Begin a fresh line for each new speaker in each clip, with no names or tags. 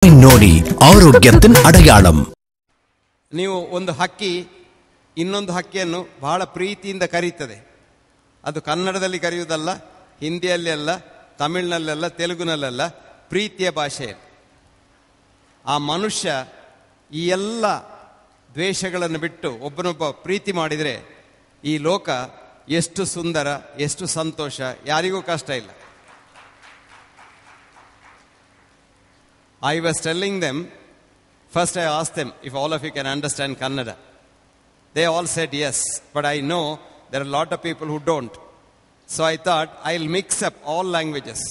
ನೋಡಿ ಆರೋಗ್ಯத்தின் ಅಡಯಾಳಂ.
ನೀವು ಒಂದು ಹಕ್ಕಿ ಇನ್ನೊಂದು ಹಕ್ಕಿಯನ್ನು ಬಹಳ ಪ್ರೀತಿಯಿಂದ ಕರೀತದೆ. ಅದು ಕನ್ನಡದಲ್ಲಿ ಕರೆಯುವುದಲ್ಲ, ಹಿಂದಿಯಲ್ಲಿ ಅಲ್ಲ, ತಮಿಳಿನಲ್ಲೆಲ್ಲ, ತೆಲುಗುನಲ್ಲೆಲ್ಲ, ಪ್ರೀತಿಯ ಭಾಷೆಯಲ್ಲಿ. ಆ ಮನುಷ್ಯ ಈ ಎಲ್ಲ ದ್ವೇಷಗಳನ್ನು ಬಿಟ್ಟು ಒಬ್ಬನೊಬ್ಬ ಪ್ರೀತಿ ಮಾಡಿದರೆ ಈ ಲೋಕ ಎಷ್ಟು ಸುಂದರ, ಎಷ್ಟು ಸಂತೋಷ, ಯಾರಿಗೂ ಕಷ್ಟ ಇಲ್ಲ. I was telling them, first I asked them if all of you can understand Kannada. They all said yes, but I know there are a lot of people who don't. So I thought I'll mix up all languages.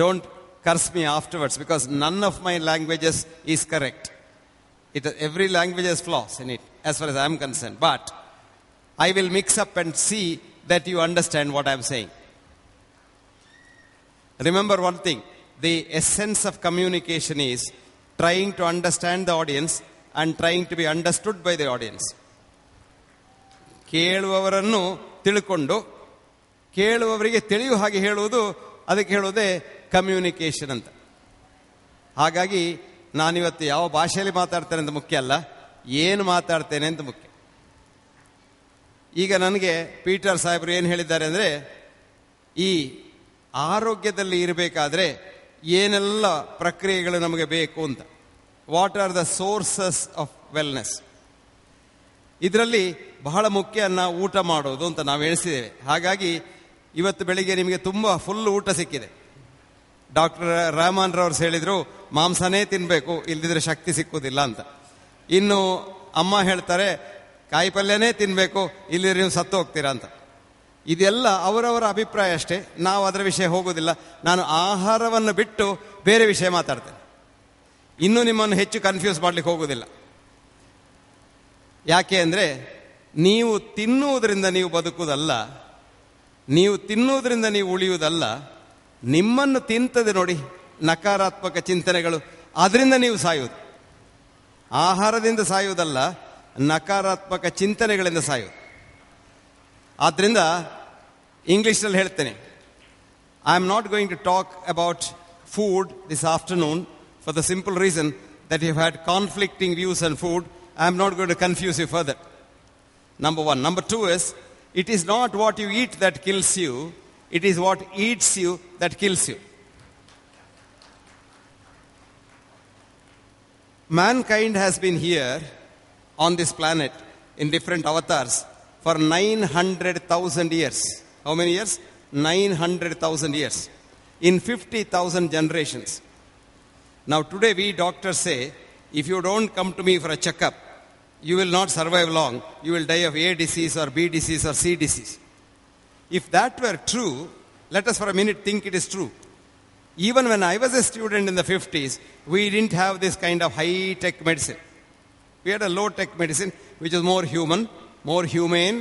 Don't curse me afterwards because none of my languages is correct. Every language has flaws in it as far as I am concerned. But I will mix up and see that you understand what I am saying. Remember one thing. The essence of communication is trying to understand the audience and trying to be understood by the audience. ಕೇಳುವವರನ್ನು ತಿಳ್ಕೊಂಡು ಕೇಳುವವರಿಗೆ ತಿಳಿಯುವ ಹಾಗೆ ಹೇಳುವುದು, ಅದಕ್ಕೆ ಹೇಳೋದೇ communication ಅಂತ. ಹಾಗಾಗಿ ನಾನಿವತ್ತು ಯಾವ ಭಾಷೆಯಲ್ಲಿ ಮಾತಾಡ್ತೇನೆ ಅಂತ ಮುಖ್ಯ ಅಲ್ಲ, ಏನು ಮಾತಾಡ್ತೇನೆ ಅಂತ ಮುಖ್ಯ. ಈಗ ನನಗೆ ಪೀಟರ್ ಸಾಹೇಬರು ಏನು ಹೇಳಿದ್ದಾರೆ ಅಂದರೆ, ಈ ಆರೋಗ್ಯದಲ್ಲಿ ಇರಬೇಕಾದ್ರೆ ಏನೆಲ್ಲ ಪ್ರಕ್ರಿಯೆಗಳು ನಮಗೆ ಬೇಕು ಅಂತ. What are the sources of wellness? ಇದರಲ್ಲಿ ಬಹಳ ಮುಖ್ಯ ನಾವು ಊಟ ಮಾಡೋದು ಅಂತ ನಾವು ಎಣಿಸಿದ್ದೇವೆ. ಹಾಗಾಗಿ ಇವತ್ತು ಬೆಳಿಗ್ಗೆ ನಿಮಗೆ ತುಂಬ ಫುಲ್ ಊಟ ಸಿಕ್ಕಿದೆ. ಡಾಕ್ಟರ್ ರಾಮನ್ ರವರು ಹೇಳಿದರು ಮಾಂಸನೇ ತಿನ್ನಬೇಕು, ಇಲ್ದಿದ್ರೆ ಶಕ್ತಿ ಸಿಕ್ಕುವುದಿಲ್ಲ ಅಂತ. ಇನ್ನು ಅಮ್ಮ ಹೇಳ್ತಾರೆ ಕಾಯಿ ಪಲ್ಯನೇ ತಿನ್ನಬೇಕು, ಇಲ್ಲಿದ್ರೆ ನೀವು ಸತ್ತು ಹೋಗ್ತೀರಾ ಅಂತ. ಇದೆಲ್ಲ ಅವರವರ ಅಭಿಪ್ರಾಯ ಅಷ್ಟೇ, ನಾವು ಅದರ ವಿಷಯ ಹೋಗೋದಿಲ್ಲ. ನಾನು ಆಹಾರವನ್ನು ಬಿಟ್ಟು ಬೇರೆ ವಿಷಯ ಮಾತಾಡ್ತೇನೆ. ಇನ್ನೂ ನಿಮ್ಮನ್ನು ಹೆಚ್ಚು ಕನ್ಫ್ಯೂಸ್ ಮಾಡಲಿಕ್ಕೆ ಹೋಗೋದಿಲ್ಲ. ಯಾಕೆ ಅಂದರೆ ನೀವು ತಿನ್ನುವುದರಿಂದ ನೀವು ಬದುಕುವುದಲ್ಲ, ನೀವು ತಿನ್ನುವುದರಿಂದ ನೀವು ಉಳಿಯುವುದಲ್ಲ, ನಿಮ್ಮನ್ನು ತಿಂತದೆ ನೋಡಿ ನಕಾರಾತ್ಮಕ ಚಿಂತನೆಗಳು, ಅದರಿಂದ ನೀವು ಸಾಯುವುದು. ಆಹಾರದಿಂದ ಸಾಯುವುದಲ್ಲ, ನಕಾರಾತ್ಮಕ ಚಿಂತನೆಗಳಿಂದ ಸಾಯುವುದು. ಆದ್ದರಿಂದ ಇಂಗ್ಲಿಷ್ನಲ್ಲಿ ಹೇಳ್ತೇನೆ, I am not going to talk about food this afternoon for the simple reason that you had conflicting views on food. I am not going to confuse you further. Number one. Number two is, it is not what you eat that kills you, it is what eats you that kills you. Mankind has been here on this planet in different avatars for 900,000 years. How many years? 900,000 years. In 50,000 generations. Now today we doctors say, if you don't come to me for a checkup, you will not survive long. You will die of A disease or B disease or C disease. If that were true, let us for a minute think it is true. Even when I was a student in the 50s, we didn't have this kind of high-tech medicine. We had a low-tech medicine which is more human, more humane,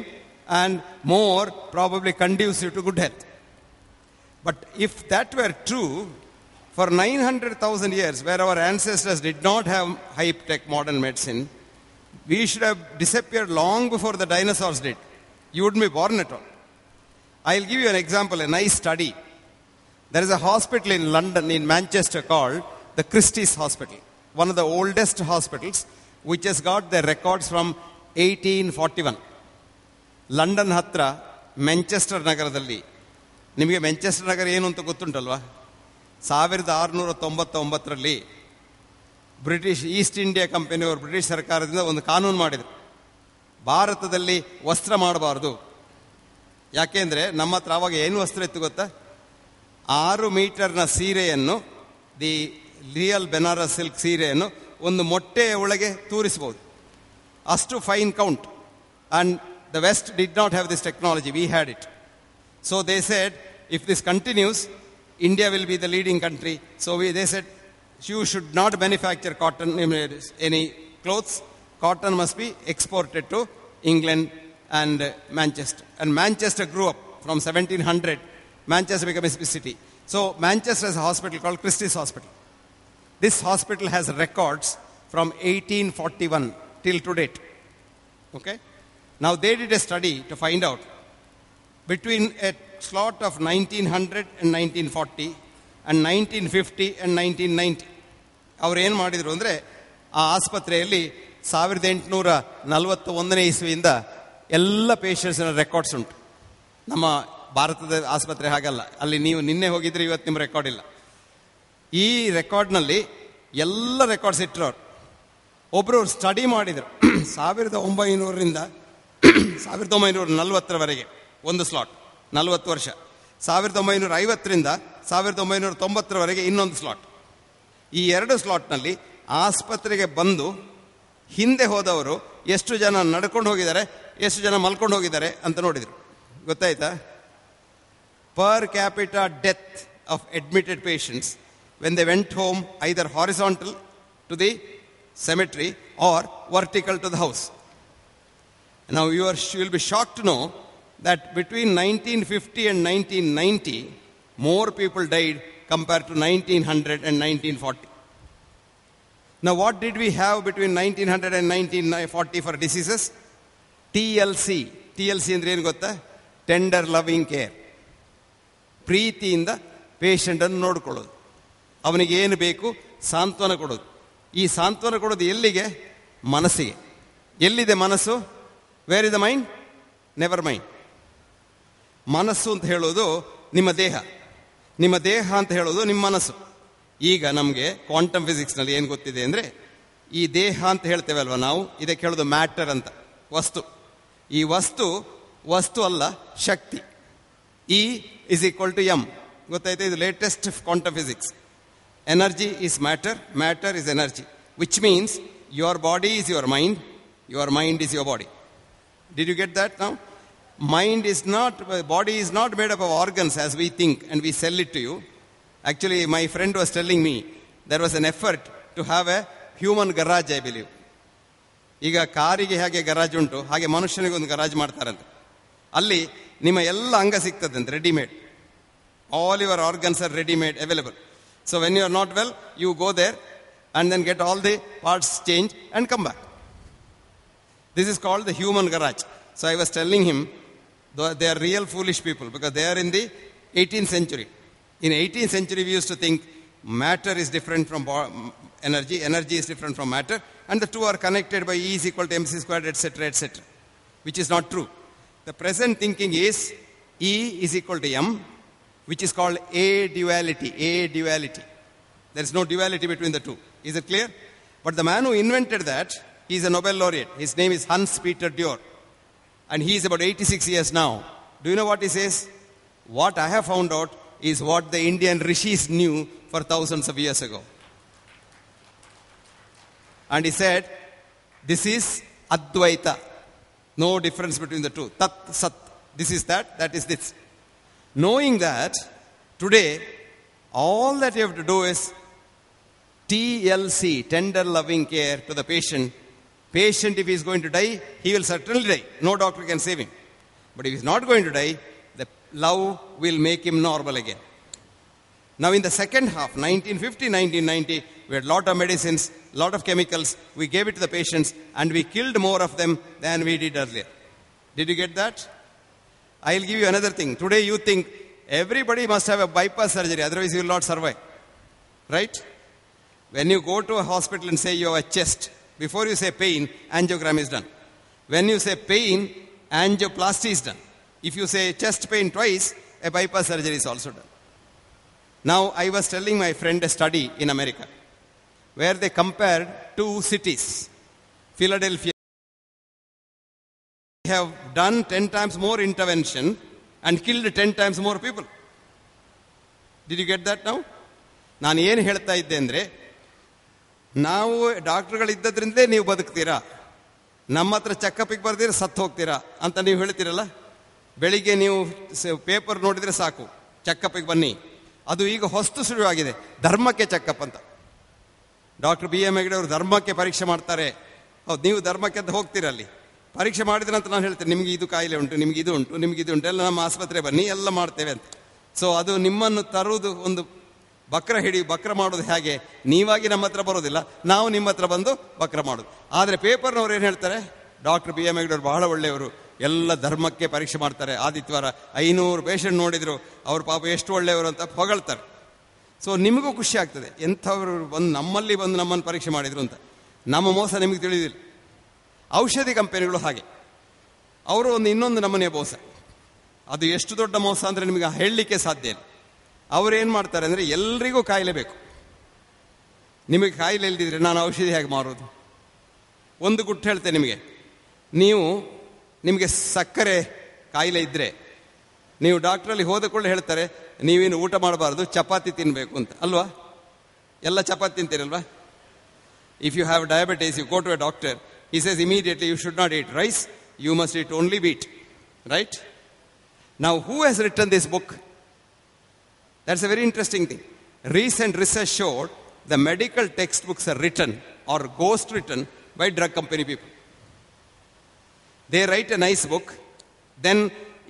and more probably conducive to good health. But if that were true, for 900,000 years, where our ancestors did not have high-tech modern medicine, we should have disappeared long before the dinosaurs did. You wouldn't be born at all. I'll give you an example, a nice study. There is a hospital in London, in Manchester, called the Christie's Hospital. One of the oldest hospitals, which has got their records from 1841. London ಹತ್ರ Manchester ನಗರದಲ್ಲಿ, ನಿಮಗೆ Manchester ನಗರ ಏನು ಅಂತ ಗೊತ್ತುಂಟಲ್ವಾ? 1699 British East India ಕಂಪನಿಯವರು British ಸರ್ಕಾರದಿಂದ ಒಂದು ಕಾನೂನು ಮಾಡಿದರು, ಭಾರತದಲ್ಲಿ ವಸ್ತ್ರ ಮಾಡಬಾರ್ದು. ಯಾಕೆಂದರೆ ನಮ್ಮ ಹತ್ರ ಆವಾಗ ಏನು ವಸ್ತ್ರ ಇತ್ತು ಗೊತ್ತಾ? 6 ಮೀಟರ್ನ ಸೀರೆಯನ್ನು, ದಿ ರಿಯಲ್ ಬೆನಾರಸ್ ಸಿಲ್ಕ್ ಸೀರೆಯನ್ನು ಒಂದು ಮೊಟ್ಟೆಯ ಒಳಗೆ ತೂರಿಸ್ಬೋದು, ಅಷ್ಟು fine count. And the West did not have this technology, we had it. So they said, if this continues, India will be the leading country. So they said, you should not manufacture cotton, any clothes. Cotton must be exported to England and Manchester. And Manchester grew up from 1700. Manchester became a city. So Manchester has a hospital called Christie's Hospital. This hospital has records from 1841 till to date. Okay? Now they did a study to find out between a slot of 1900 and 1940 and 1950 and 1990. ಅವ್ರು ಏನು ಮಾಡಿದರು ಅಂದರೆ, ಆ ಆಸ್ಪತ್ರೆಯಲ್ಲಿ 1841 ಇಸ್ವಿಯಿಂದ ಎಲ್ಲ ಪೇಷಂಟ್ಸ್ನ records ಉಂಟು. ನಮ್ಮ ಭಾರತದ ಆಸ್ಪತ್ರೆ ಹಾಗಲ್ಲ, ಅಲ್ಲಿ ನೀವು ನಿನ್ನೆ ಹೋಗಿದ್ರೆ ಇವತ್ತು ನಿಮ್ಮ ರೆಕಾರ್ಡ್ ಇಲ್ಲ. ಈ ರೆಕಾರ್ಡ್ನಲ್ಲಿ ಎಲ್ಲ ರೆಕಾರ್ಡ್ಸ್ ಇಟ್ಟರು ಅವರು. ಒಬ್ಬರು ಸ್ಟಡಿ ಮಾಡಿದರು 1900ರಿಂದ 1940ರವರೆಗೆ ಒಂದು ಸ್ಲಾಟ್, 40 ವರ್ಷ. 1950ರಿಂದ 1990ರವರೆಗೆ ಇನ್ನೊಂದು ಸ್ಲಾಟ್. ಈ 2 ಸ್ಲಾಟ್ನಲ್ಲಿ ಆಸ್ಪತ್ರೆಗೆ ಬಂದು ಹಿಂದೆ ಹೋದವರು ಎಷ್ಟು ಜನ ನಡ್ಕೊಂಡು ಹೋಗಿದ್ದಾರೆ, ಎಷ್ಟು ಜನ ಮಲ್ಕೊಂಡು ಹೋಗಿದ್ದಾರೆ ಅಂತ ನೋಡಿದರು. ಗೊತ್ತಾಯ್ತಾ? Per capita death of admitted patients when they went home, either horizontal to the cemetery or vertical to the house. Now you will be shocked to know that between 1950 and 1990, more people died compared to 1900 and 1940. Now what did we have between 1900 and 1940 for diseases? TLC. TLC ಅಂದ್ರೆ ಏನು ಗೊತ್ತಾ? Tender loving care. ಪ್ರೀತಿಯಿಂದ ಪೇಷಂಟನ್ನು ನೋಡಿಕೊಳ್ಳೋದು, ಅವನಿಗೆ ಏನು ಬೇಕು ಸಾಂತ್ವನ ಕೊಡೋದು. ಈ ಸಾಂತ್ವನ ಕೊಡೋದು ಎಲ್ಲಿಗೆ? ಮನಸ್ಸಿಗೆ. ಎಲ್ಲಿದೆ ಮನಸ್ಸು? Where is the mind? Never mind. ಮನಸ್ಸು ಅಂತ ಹೇಳೋದು ನಿಮ್ಮ ದೇಹ, ನಿಮ್ಮ ದೇಹ ಅಂತ ಹೇಳೋದು ನಿಮ್ಮ ಮನಸ್ಸು. ಈಗ ನಮಗೆ ಕ್ವಾಂಟಮ್ ಫಿಸಿಕ್ಸ್ನಲ್ಲಿ ಏನು ಗೊತ್ತಿದೆ ಅಂದರೆ, ಈ ದೇಹ ಅಂತ ಹೇಳ್ತೇವೆ ಅಲ್ವಾ ನಾವು, ಇದಕ್ಕೆ ಹೇಳೋದು ಮ್ಯಾಟರ್ ಅಂತ, ವಸ್ತು. ಈ ವಸ್ತು ಅಲ್ಲ, ಶಕ್ತಿ. E is equal to m. ಗೊತ್ತಾಯ್ತು? ಇದು latest quantum physics. Energy is matter, matter is energy, which means your body is your mind is your body. Did you get that now? Body is not made up of organs as we think and we sell it to you. Actually, my friend was telling me there was an effort to have a human garage, I believe. ಈಗ ಕಾರಿಗೆ ಹೇಗೆ garage ಉಂಟು, ಹಾಗೆ ಮನುಷ್ಯನಿಗೆ ಒಂದು garage ಮಾಡ್ತಾರಂತೆ. ಅಲ್ಲಿ ನಿಮ್ಮ ಎಲ್ಲ ಅಂಗ ಸಿಗ್ತದಂತೆ, readymade. All your organs are ready-made, available. So when you are not well, you go there and then get all the parts changed and come back. This is called the human garage. So I was telling him, they are real foolish people because they are in the 18th century. In 18th century, we used to think matter is different from energy, energy is different from matter, and the two are connected by E is equal to mc squared, etc., etc., which is not true. The present thinking is E is equal to m, which is called a-duality. There is no duality between the two. Is it clear? But the man who invented that, he is a Nobel laureate. His name is Hans Peter Dürr. And he is about 86 years now. Do you know what he says? What I have found out is what the Indian rishis knew for thousands of years ago. And he said, this is Advaita. No difference between the two. Tat, Sat. This is that, that is this. Knowing that, today, all that you have to do is TLC, tender loving care to the patient. Patient, if he is going to die, he will certainly die. No doctor can save him. But if he is not going to die, the love will make him normal again. Now in the second half, 1950, 1990, we had a lot of medicines, a lot of chemicals. We gave it to the patients and we killed more of them than we did earlier. Did you get that? I'll give you another thing. Today you think everybody must have a bypass surgery, otherwise you will not survive. Right? When you go to a hospital and say you have a chest, before you say pain, angiogram is done. When you say pain, angioplasty is done. If you say chest pain twice, a bypass surgery is also done. Now, I was telling my friend a study in America where they compared 2 cities. Philadelphia have done 10 times more intervention and killed 10 times more people. Did you get that now? ನಾನು ಏನು ಹೇಳ್ತಾ ಇದ್ದೆ ಅಂದರೆ, ನಾವು ಡಾಕ್ಟರ್ಗಳಿದ್ದದ್ರಿಂದಲೇ ನೀವು ಬದುಕ್ತೀರಾ, ನಮ್ಮ ಹತ್ರ ಚೆಕಪ್ಪಿಗೆ ಬರ್ದಿದ್ರೆ ಸತ್ತು ಹೋಗ್ತೀರಾ ಅಂತ ನೀವು ಹೇಳ್ತೀರಲ್ಲ. ಬೆಳಿಗ್ಗೆ ನೀವು ಪೇಪರ್ ನೋಡಿದರೆ ಸಾಕು, ಚೆಕಪ್ಪಿಗೆ ಬನ್ನಿ. ಅದು ಈಗ ಹೊಸ್ತು ಶುರುವಾಗಿದೆ, ಧರ್ಮಕ್ಕೆ ಚೆಕಪ್ ಅಂತ. ಡಾಕ್ಟರ್ BM ಹೆಗ್ಡೆ ಅವರು ಧರ್ಮಕ್ಕೆ ಪರೀಕ್ಷೆ ಮಾಡ್ತಾರೆ. ಹೌದು, ನೀವು ಧರ್ಮಕ್ಕೆ ಅಂತ ಹೋಗ್ತೀರಲ್ಲಿ, ಪರೀಕ್ಷೆ ಮಾಡಿದ್ರೆ ಅಂತ ನಾನು ಹೇಳ್ತೇನೆ, ನಿಮಗೆ ಇದು ಕಾಯಿಲೆ ಉಂಟು, ನಿಮಗೆ ಇದು ಉಂಟು, ನಿಮಗೆ ಇದು ಉಂಟು, ಎಲ್ಲ ನಮ್ಮ ಆಸ್ಪತ್ರೆ ಬನ್ನಿ, ಎಲ್ಲ ಮಾಡ್ತೇವೆ ಅಂತ. ಸೊ ಅದು ನಿಮ್ಮನ್ನು ತರುವುದು ಒಂದು ಬಕ್ರ ಮಾಡೋದು ಹೇಗೆ? ನೀವಾಗಿ ನಮ್ಮ ಹತ್ರ ಬರೋದಿಲ್ಲ, ನಾವು ನಿಮ್ಮ ಹತ್ರ ಬಂದು ಬಕ್ರ ಮಾಡೋದು. ಆದರೆ ಪೇಪರ್ನವ್ರು ಏನು ಹೇಳ್ತಾರೆ, ಡಾಕ್ಟರ್ BM ಹೆಗ್ಡೆ ಅವರು ಬಹಳ ಒಳ್ಳೆಯವರು, ಎಲ್ಲ ಧರ್ಮಕ್ಕೆ ಪರೀಕ್ಷೆ ಮಾಡ್ತಾರೆ, ಆದಿತ್ಯವಾರ 500 ಪೇಷಂಟ್ ನೋಡಿದ್ರು, ಅವ್ರ ಪಾಪ ಎಷ್ಟು ಒಳ್ಳೆಯವರು ಅಂತ ಹೊಗಳ್ತಾರೆ. ಸೊ ನಿಮಗೂ ಖುಷಿ ಆಗ್ತದೆ, ಎಂಥವ್ರು ಬಂದು ನಮ್ಮಲ್ಲಿ ಬಂದು ನಮ್ಮನ್ನು ಪರೀಕ್ಷೆ ಮಾಡಿದರು ಅಂತ. ನಮ್ಮ ಮೋಸ ನಿಮಗೆ ತಿಳಿದಿಲ್ಲ. ಔಷಧಿ ಕಂಪನಿಗಳು ಹಾಗೆ, ಅವರು ಇನ್ನೊಂದು ನಮೂನೆಯ ಮೋಸ. ಅದು ಎಷ್ಟು ದೊಡ್ಡ ಮೋಸ ಅಂದರೆ ನಿಮಗೆ ಹೇಳಲಿಕ್ಕೆ ಸಾಧ್ಯ ಇಲ್ಲ. ಅವರೇನು ಮಾಡ್ತಾರೆ ಅಂದರೆ ಎಲ್ರಿಗೂ ಕಾಯಿಲೆ ಬೇಕು. ನಿಮಗೆ ಕಾಯಿಲೆ ಇಲ್ದಿದ್ರೆ ನಾನು ಔಷಧಿ ಹೇಗೆ ಮಾರೋದು? ಒಂದು ಗುಟ್ಟು ಹೇಳ್ತೇನೆ ನಿಮಗೆ, ನಿಮಗೆ ಸಕ್ಕರೆ ಕಾಯಿಲೆ ಇದ್ದರೆ ನೀವು ಡಾಕ್ಟ್ರಲ್ಲಿ ಹೋದ ಕೂಡಲೇ ಹೇಳ್ತಾರೆ ನೀವೇನು ಊಟ ಮಾಡಬಾರ್ದು, ಚಪಾತಿ ತಿನ್ನಬೇಕು ಅಂತ, ಅಲ್ವಾ? ಎಲ್ಲ ಚಪಾತಿ ತಿಂತೀರಲ್ವಾ? If you have diabetes, you go to a doctor, he says immediately you should not eat rice, you must eat only wheat, right? Now who has written this book? That's a very interesting thing. Recent research showed the medical textbooks are written or ghost written by drug company people. They write a nice book, then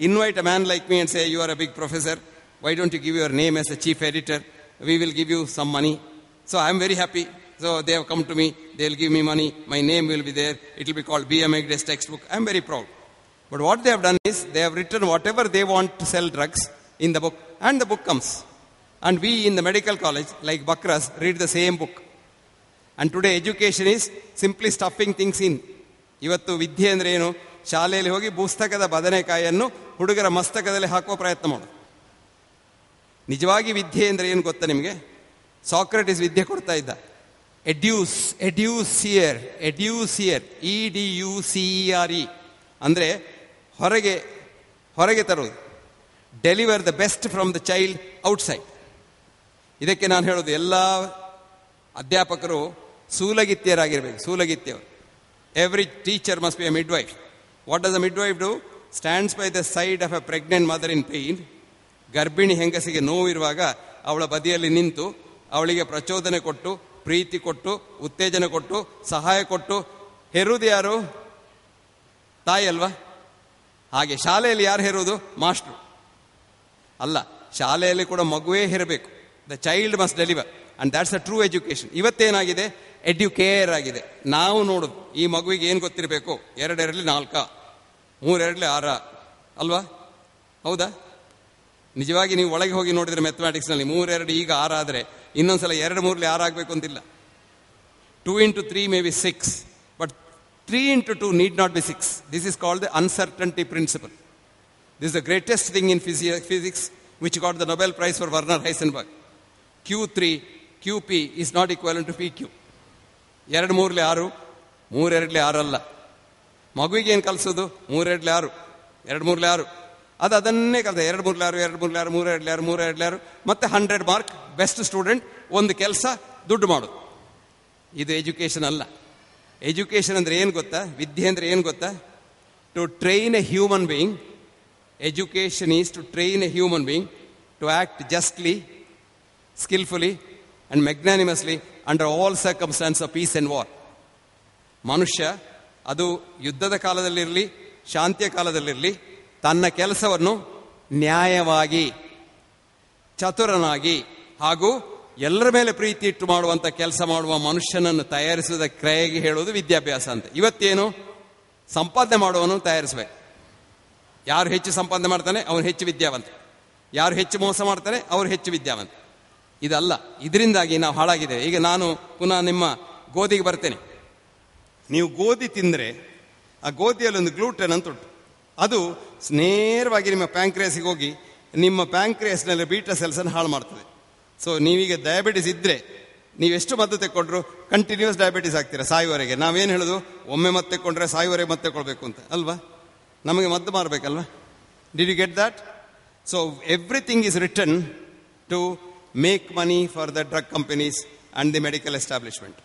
invite a man like me and say, you are a big professor, why don't you give your name as a chief editor, we will give you some money. So I am very happy. So they have come to me, they will give me money, my name will be there, it will be called B.M. Hegde's textbook. I am very proud. But what they have done is, they have written whatever they want to sell drugs in the book, and the book comes. And we in the medical college, like Bakras, read the same book. And today education is simply stuffing things in. ಇವತ್ತು ವಿದ್ಯೆ ಅಂದರೆ ಏನು? ಶಾಲೆಯಲ್ಲಿ ಹೋಗಿ ಪುಸ್ತಕದ ಬದನೆಕಾಯಿಯನ್ನು ಹುಡುಗರ ಮಸ್ತಕದಲ್ಲಿ ಹಾಕುವ ಪ್ರಯತ್ನ ಮಾಡೋದು. ನಿಜವಾಗಿ ವಿದ್ಯೆ ಅಂದರೆ ಏನು ಗೊತ್ತಾ ನಿಮಗೆ? ಸಾಕ್ರೆಟಿಸ್ ವಿದ್ಯೆ ಕೊಡ್ತಾ ಇದ್ದ. ಎಡ್ಯೂಸಿಯರ್ EDUCERE ಅಂದರೆ ಹೊರಗೆ ತರುವುದು. Deliver the best from the child outside. ಇದಕ್ಕೆ ನಾನು ಹೇಳೋದು, ಎಲ್ಲ ಅಧ್ಯಾಪಕರು ಸೂಲಗಿತ್ತಿಯರಾಗಿರಬೇಕು. ಸೂಲಗಿತ್ತಿಯವರು. Every teacher must be a midwife. What does a midwife do? Stands by the side of a pregnant mother in pain. ಗರ್ಭಿಣಿ ಹೆಂಗಸಿಗೆ ನೋವಿರುವಾಗ ಅವಳ ಬದಿಯಲ್ಲಿ ನಿಂತು ಅವಳಿಗೆ ಪ್ರಚೋದನೆ ಕೊಟ್ಟು, ಪ್ರೀತಿ ಕೊಟ್ಟು, ಉತ್ತೇಜನ ಕೊಟ್ಟು, ಸಹಾಯ ಕೊಟ್ಟು ಹೆರುವುದು ಯಾರು? ತಾಯಿ ಅಲ್ವಾ? ಹಾಗೆ ಶಾಲೆಯಲ್ಲಿ ಯಾರು ಹೆರುವುದು? ಮಾಸ್ಟ್ರು ಅಲ್ಲ. ಶಾಲೆಯಲ್ಲಿ ಕೂಡ ಮಗುವೇ ಹೆರಬೇಕು. The child must deliver, and that's a true education. ಇವತ್ತೇನಾಗಿದೆ? ಎಡ್ಯುಕೇರ್ ಆಗಿದೆ. ನಾವು ನೋಡುದು, ಈ ಮಗುವಿಗೆ ಏನು ಗೊತ್ತಿರಬೇಕು? 2 ಇರಲಿ 4, 3 ಇರಲಿ 6 ಅಲ್ವಾ? ಹೌದಾ? ನಿಜವಾಗಿ ನೀವು ಒಳಗೆ ಹೋಗಿ ನೋಡಿದ್ರೆ ಮ್ಯಾಥಮ್ಯಾಟಿಕ್ಸ್ನಲ್ಲಿ 3 2 ಈಗ 6 ಆದರೆ ಇನ್ನೊಂದ್ಸಲ 2 3 6 ಆಗಬೇಕು ಅಂತಿಲ್ಲ. 2 into 3 may be 6, but 3 into 2 need not be 6. This is called the uncertainty principle. This is the greatest thing in physics, which got the Nobel Prize for Werner Heisenberg. QP is not equivalent to PQ. 2 3 6, 3 2 6 ಅಲ್ಲ. ಮಗುವಿಗೆ ಏನು ಕಲಿಸೋದು? 3 2 6, 2 3 6. ಅದನ್ನೇ ಕಲಿತ 2 3 6, 2 3 6, 3 2 6, 3 2 6, ಮತ್ತೆ 100 mark, best student, ಒಂದು ಕೆಲಸ, ದುಡ್ಡು ಮಾಡೋದು. ಇದು ಎಜುಕೇಶನ್ ಅಲ್ಲ. ಎಜುಕೇಶನ್ ಅಂದರೆ ಏನು ಗೊತ್ತಾ? ವಿದ್ಯೆ ಅಂದರೆ ಏನು ಗೊತ್ತಾ? To train a human being. Education is to train a human being to act justly, skillfully and magnanimously under all circumstances of peace and war. ಮನುಷ್ಯ ಅದು ಯುದ್ಧದ ಕಾಲದಲ್ಲಿರಲಿ, ಶಾಂತಿಯ ಕಾಲದಲ್ಲಿರಲಿ, ತನ್ನ ಕೆಲಸವನ್ನು ನ್ಯಾಯವಾಗಿ, ಚತುರನಾಗಿ ಹಾಗೂ ಎಲ್ಲರ ಮೇಲೆ ಪ್ರೀತಿ ಇಟ್ಟು ಮಾಡುವಂಥ ಕೆಲಸ ಮಾಡುವ ಮನುಷ್ಯನನ್ನು ತಯಾರಿಸುವುದ ಕ್ರಿಯೆಗೆ ಹೇಳುವುದು ವಿದ್ಯಾಭ್ಯಾಸ ಅಂತ. ಇವತ್ತೇನು? ಸಂಪಾದನೆ ಮಾಡುವವನು ತಯಾರಿಸಬೇಕು. ಯಾರು ಹೆಚ್ಚು ಸಂಪಾದನೆ ಮಾಡ್ತಾನೆ ಅವನು ಹೆಚ್ಚು ವಿದ್ಯಾವಂತ, ಯಾರು ಹೆಚ್ಚು ಮೋಸ ಮಾಡ್ತಾನೆ ಅವರು ಹೆಚ್ಚು ವಿದ್ಯಾವಂತ. ಇದಲ್ಲ. ಇದರಿಂದಾಗಿ ನಾವು ಹಾಳಾಗಿದ್ದೇವೆ. ಈಗ ನಾನು ಪುನಃ ನಿಮ್ಮ ಗೋಧಿಗೆ ಬರ್ತೇನೆ. ನೀವು ಗೋಧಿ ತಿಂದರೆ ಆ ಗೋಧಿಯಲ್ಲಿ ಒಂದು ಗ್ಲೂಟೆನ್ ಅಂತ ಉಂಟು. ಅದು ನೇರವಾಗಿ ನಿಮ್ಮ ಪ್ಯಾಂಕ್ರಿಯಾಸಿಗೆ ಹೋಗಿ ನಿಮ್ಮ ಪ್ಯಾಂಕ್ರಿಯಾಸ್ನಲ್ಲಿ ಬೀಟಾ ಸೆಲ್ಸನ್ನು ಹಾಳು ಮಾಡ್ತದೆ. ಸೊ ನೀವೀಗ ಡಯಾಬಿಟಿಸ್ ಇದ್ದರೆ ನೀವೆಷ್ಟು ಮದ್ದು ತೆಕ್ಕೊಂಡ್ರು ಕಂಟಿನ್ಯೂಸ್ ಡಯಾಬಿಟಿಸ್ ಆಗ್ತೀರಾ ಸಾಯುವವರೆಗೆ. ನಾವೇನು ಹೇಳೋದು? ಒಮ್ಮೆ ಮತ್ತೆ ತೆಕ್ಕೊಂಡ್ರೆ ಸಾಯುವವರೆಗೆ ಮತ್ತೆ ಕೊಡಬೇಕು ಅಂತ ಅಲ್ವಾ? ನಮಗೆ ಮದ್ದು ಮಾರಬೇಕಲ್ವಾ? Did you get that? So everything is written to make money for the drug companies and the medical establishment.